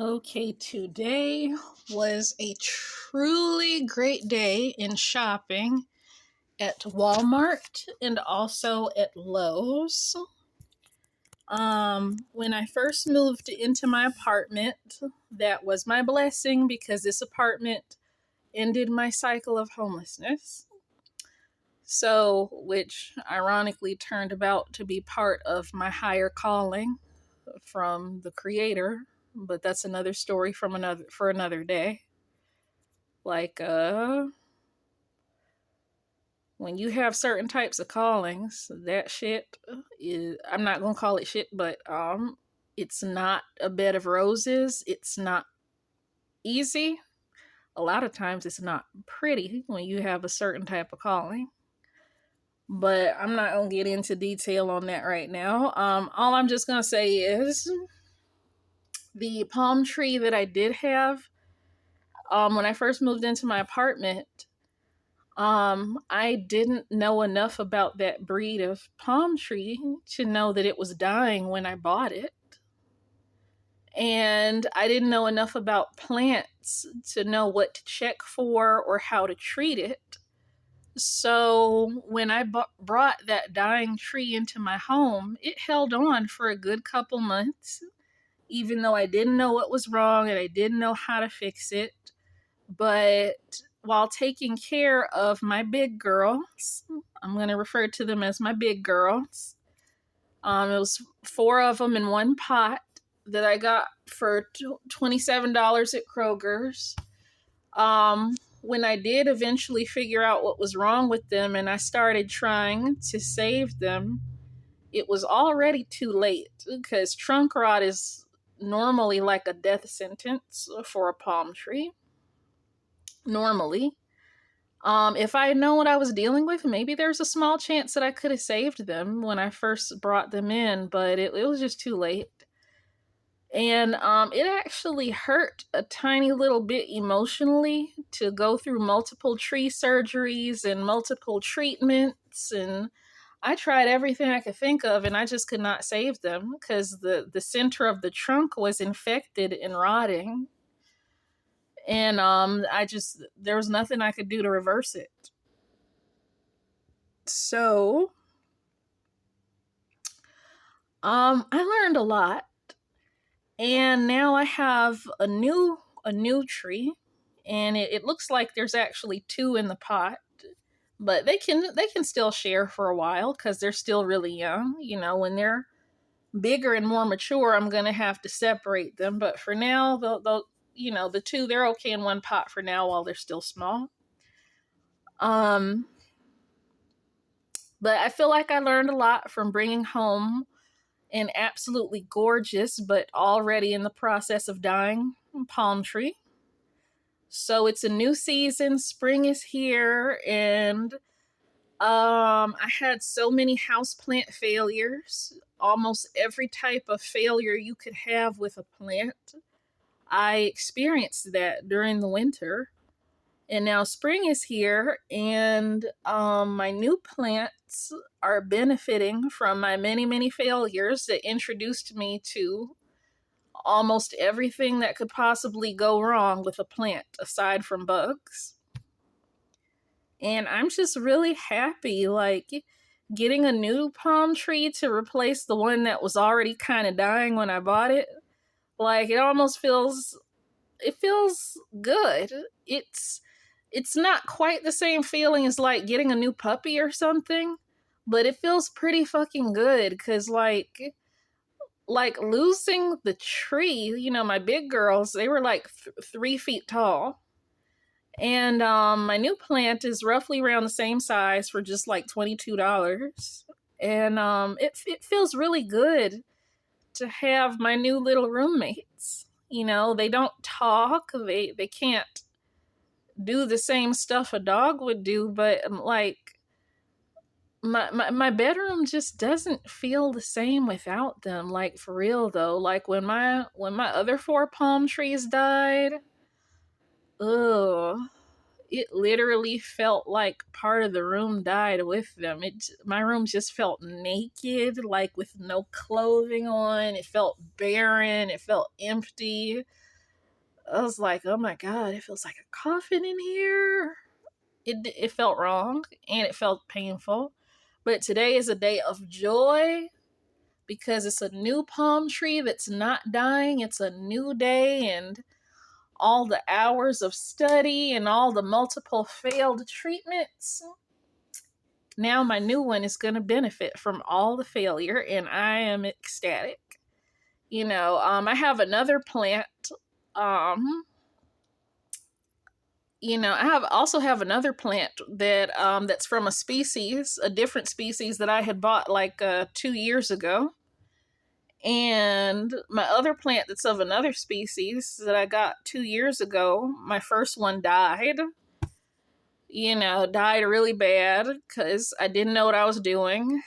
Okay, today was a truly great day in shopping at Walmart and also at Lowe's. When I first moved into my apartment, that was my blessing because this apartment ended my cycle of homelessness. So, which ironically turned about to be part of my higher calling from the creator, but that's another story from another day. Like when you have certain types of callings, that shit is, I'm not going to call it shit, but it's not a bed of roses. It's not easy. A lot of times it's not pretty when you have a certain type of calling. But I'm not going to get into detail on that right now. All I'm just going to say is the palm tree that I did have when I first moved into my apartment, I didn't know enough about that breed of palm tree to know that it was dying when I bought it. And I didn't know enough about plants to know what to check for or how to treat it. So when I brought that dying tree into my home, it held on for a good couple months, even though I didn't know what was wrong and I didn't know how to fix it. But while taking care of my big girls, I'm going to refer to them as my big girls. It was 4 of them in one pot that I got for $27 at Kroger's. When I did eventually figure out what was wrong with them and I started trying to save them, it was already too late because trunk rot is normally like a death sentence for a palm tree. Normally. If I had known what I was dealing with, maybe there's a small chance that I could have saved them when I first brought them in, but it was just too late. And it actually hurt a tiny little bit emotionally to go through multiple tree surgeries and multiple treatments. And I tried everything I could think of, and I just could not save them because the center of the trunk was infected and rotting. And there was nothing I could do to reverse it. So, I learned a lot, and now I have a new tree, and it looks like there's actually 2 in the pot, but they can still share for a while because they're still really young. When they're bigger and more mature, I'm gonna have to separate them. But for now, the 2, they're okay in one pot for now while they're still small. Um, but I feel like I learned a lot from bringing home an absolutely gorgeous but already in the process of dying palm tree. So it's a new season, spring is here, and I had so many houseplant failures, almost every type of failure you could have with a plant. I experienced that during the winter. And now spring is here, and my new plants are benefiting from my many, many failures that introduced me to almost everything that could possibly go wrong with a plant aside from bugs. And I'm just really happy, like getting a new palm tree to replace the one that was already kind of dying when I bought it. Like it feels good. It's not quite the same feeling as like getting a new puppy or something, but it feels pretty fucking good because like losing the tree, my big girls, they were like 3 feet tall. And my new plant is roughly around the same size for just like $22. And it feels really good to have my new little roommates. They don't talk, they can't do the same stuff a dog would do, but like my bedroom just doesn't feel the same without them. Like for real though, like when my other 4 palm trees died, ugh, it literally felt like part of the room died with them. My room just felt naked, like with no clothing on. It felt barren, it felt empty. I was like, oh my God, it feels like a coffin in here. It felt wrong and it felt painful. But today is a day of joy because it's a new palm tree that's not dying. It's a new day, and all the hours of study and all the multiple failed treatments. Now my new one is going to benefit from all the failure, and I am ecstatic. I have another plant. Um, I also have another plant that's from a different species that I had bought like 2 years ago. And my other plant that's of another species that I got 2 years ago, my first one died. Died really bad because I didn't know what I was doing.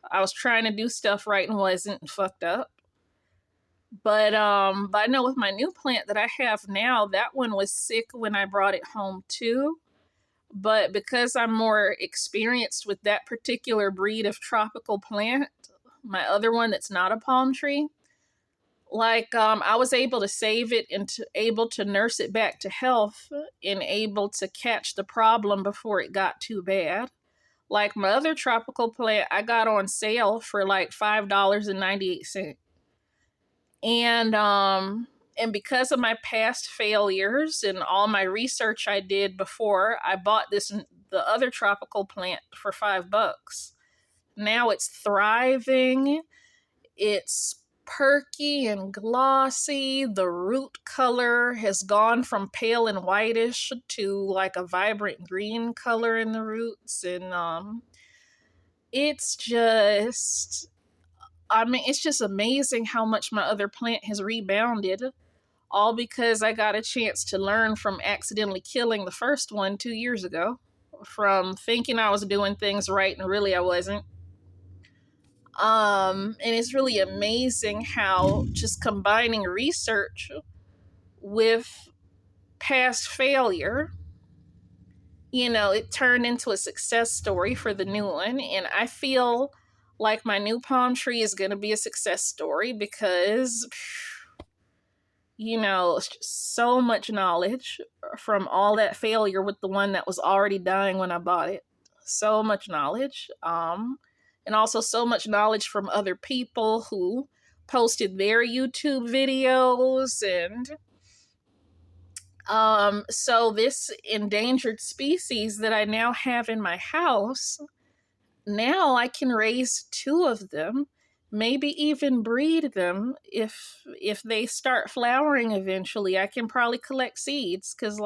I was trying to do stuff right and wasn't, fucked up. But I know with my new plant that I have now, that one was sick when I brought it home too. But because I'm more experienced with that particular breed of tropical plant, my other one that's not a palm tree, I was able to save it and able to nurse it back to health and able to catch the problem before it got too bad. Like my other tropical plant, I got on sale for like $5.98. And because of my past failures and all my research I did before, I bought the other tropical plant for $5. Now it's thriving. It's perky and glossy. The root color has gone from pale and whitish to like a vibrant green color in the roots. And it's just, it's just amazing how much my other plant has rebounded. All because I got a chance to learn from accidentally killing the first one 2 years ago, from thinking I was doing things right and really I wasn't. And it's really amazing how just combining research with past failure, it turned into a success story for the new one. And I feel like my new palm tree is going to be a success story because, it's just so much knowledge from all that failure with the one that was already dying when I bought it. So much knowledge. And also so much knowledge from other people who posted their YouTube videos. And so this endangered species that I now have in my house, now I can raise two of them, maybe even breed them. If they start flowering eventually, I can probably collect seeds because,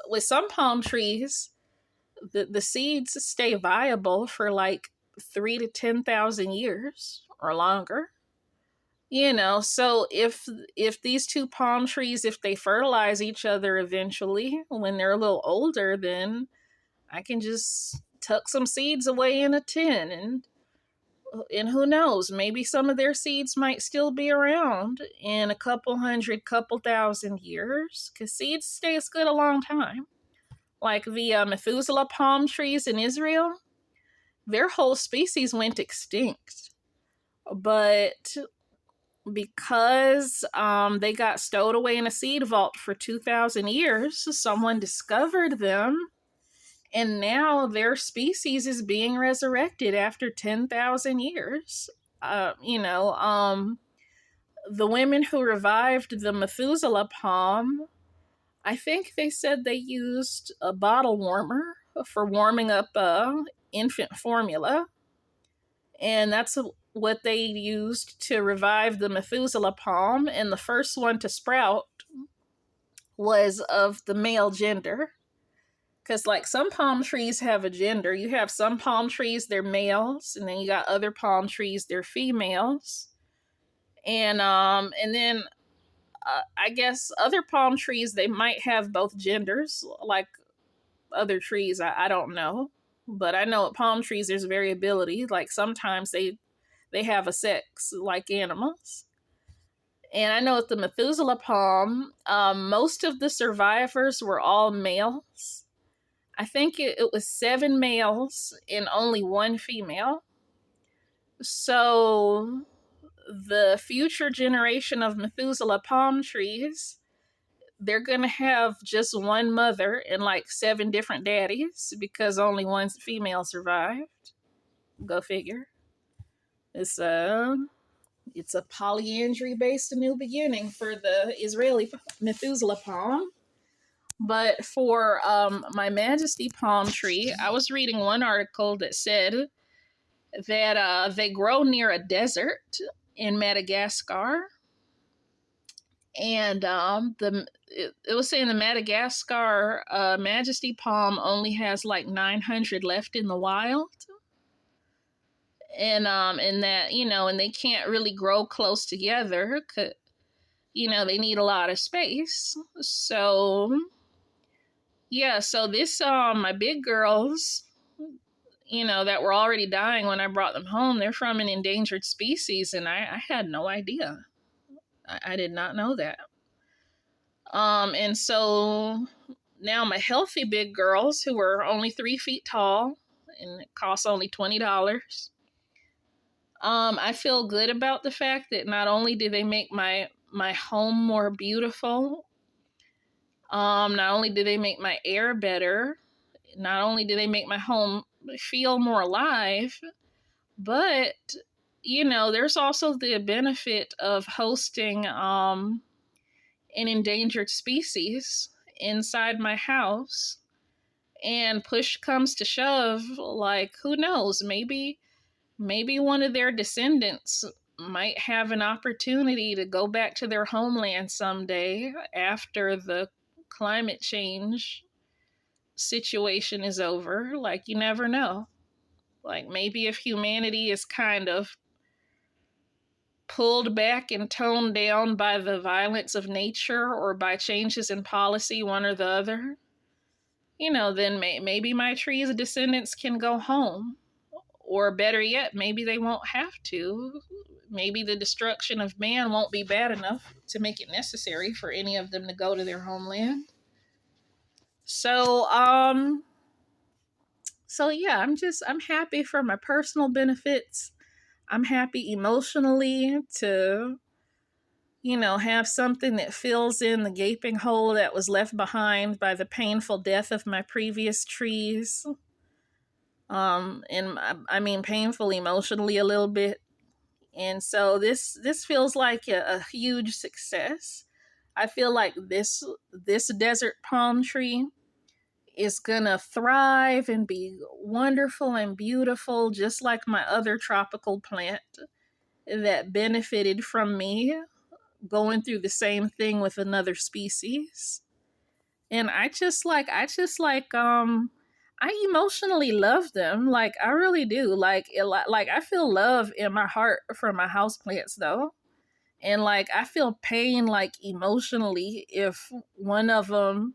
with some palm trees, the seeds stay viable for like 3 to 10,000 years or longer. So if these two palm trees, if they fertilize each other eventually when they're a little older, then I can just tuck some seeds away in a tin, and who knows, maybe some of their seeds might still be around in a couple thousand years, because seeds stay as good a long time. Like the Methuselah palm trees in Israel, their whole species went extinct. But because they got stowed away in a seed vault for 2,000 years, someone discovered them, and now their species is being resurrected after 10,000 years. The women who revived the Methuselah palm, I think they said they used a bottle warmer for warming up infant formula. And that's what they used to revive the Methuselah palm. And the first one to sprout was of the male gender. Because, some palm trees have a gender. You have some palm trees, they're males. And then you got other palm trees, they're females. And then I guess other palm trees, they might have both genders, like other trees. I don't know. But I know at palm trees there's variability. Like sometimes they have a sex like animals. And I know at the Methuselah palm, most of the survivors were all males. I think it was 7 males and only 1 female. So the future generation of Methuselah palm trees, they're gonna have just one mother and like 7 different daddies because only one female survived. Go figure. It's a polyandry based new beginning for the Israeli Methuselah palm. But for my Majesty palm tree, I was reading one article that said that they grow near a desert in Madagascar. And it was saying the Madagascar Majesty palm only has like 900 left in the wild. And that, you know, and they can't really grow close together because, you know, they need a lot of space. So yeah, so this my big girls, you know, that were already dying when I brought them home, they're from an endangered species, and I had no idea. I did not know that. And so now my healthy big girls, who are only 3 feet tall, and it costs only $20. I feel good about the fact that not only do they make my home more beautiful, not only do they make my air better, not only do they make my home feel more alive, but, you know, there's also the benefit of hosting an endangered species inside my house. And push comes to shove, like, who knows, maybe one of their descendants might have an opportunity to go back to their homeland someday after the climate change situation is over. Like, you never know. Like, maybe if humanity is kind of pulled back and toned down by the violence of nature or by changes in policy, one or the other, you know, then maybe my tree's descendants can go home. Or better yet, maybe they won't have to. Maybe the destruction of man won't be bad enough to make it necessary for any of them to go to their homeland. So, yeah, I'm happy for my personal benefits. I'm happy emotionally to, you know, have something that fills in the gaping hole that was left behind by the painful death of my previous trees. And I mean painful emotionally a little bit. And so this feels like a huge success. I feel like this desert palm tree is gonna thrive and be wonderful and beautiful, just like my other tropical plant that benefited from me going through the same thing with another species. And I emotionally love them. Like, I really do. Like I feel love in my heart for my houseplants though. And like I feel pain like emotionally if one of them,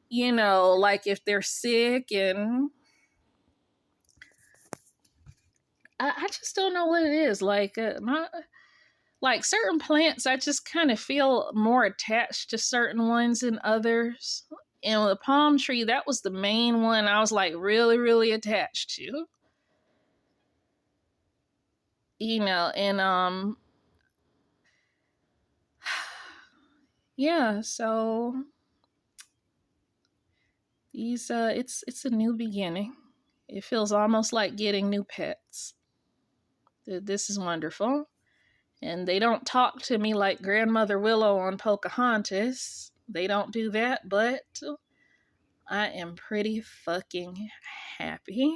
you know, like if they're sick, and I just don't know what it is. Like like certain plants, I just kind of feel more attached to certain ones than others. And the palm tree, that was the main one I was like really, really attached to. You know, and yeah, so these it's a new beginning. It feels almost like getting new pets. This is wonderful. And they don't talk to me like Grandmother Willow on Pocahontas. They don't do that, but I am pretty fucking happy.